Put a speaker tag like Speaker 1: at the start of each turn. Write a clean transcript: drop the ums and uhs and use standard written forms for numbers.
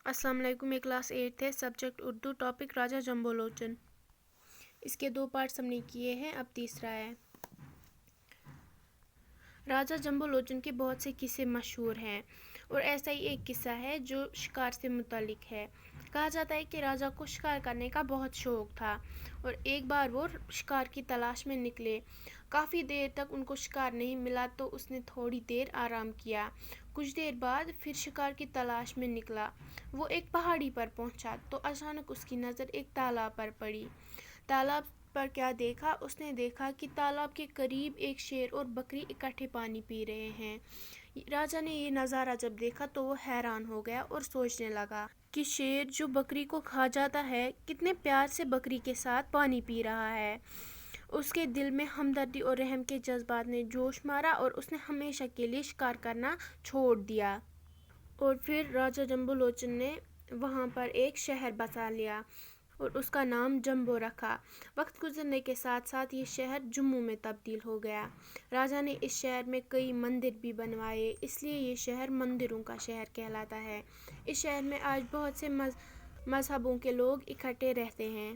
Speaker 1: السلام علیکم. یہ کلاس 8 ہے. سبجیکٹ اردو. ٹاپک راجہ جمبو لوچن. اس کے 2 پارٹس ہم نے کیے ہیں, اب تیسرا ہے. راجہ جمبو لوچن کے بہت سے قصے مشہور ہیں اور ایسا ہی ایک قصہ ہے جو شکار سے متعلق ہے. کہا جاتا ہے کہ راجہ کو شکار کرنے کا بہت شوق تھا اور ایک بار وہ شکار کی تلاش میں نکلے. کافی دیر تک ان کو شکار نہیں ملا تو اس نے تھوڑی دیر آرام کیا. کچھ دیر بعد پھر شکار کی تلاش میں نکلا. وہ ایک پہاڑی پر پہنچا تو اچانک اس کی نظر ایک تالاب پر پڑی. تالاب پر کیا دیکھا؟ اس نے دیکھا کہ تالاب کے قریب ایک شیر اور بکری اکٹھے پانی پی رہے ہیں. راجہ نے یہ نظارہ جب دیکھا تو وہ حیران ہو گیا اور سوچنے لگا کہ شیر جو بکری کو کھا جاتا ہے کتنے پیار سے بکری کے ساتھ پانی پی رہا ہے. اس کے دل میں ہمدردی اور رحم کے جذبات نے جوش مارا اور اس نے ہمیشہ کے لیے شکار کرنا چھوڑ دیا. اور پھر راجہ جمبو لوچن نے وہاں پر ایک شہر بسا لیا اور اس کا نام جمبو رکھا. وقت گزرنے کے ساتھ ساتھ یہ شہر جموں میں تبدیل ہو گیا. راجہ نے اس شہر میں کئی مندر بھی بنوائے, اس لیے یہ شہر مندروں کا شہر کہلاتا ہے. اس شہر میں آج بہت سے مذہبوں کے لوگ اکٹھے رہتے ہیں.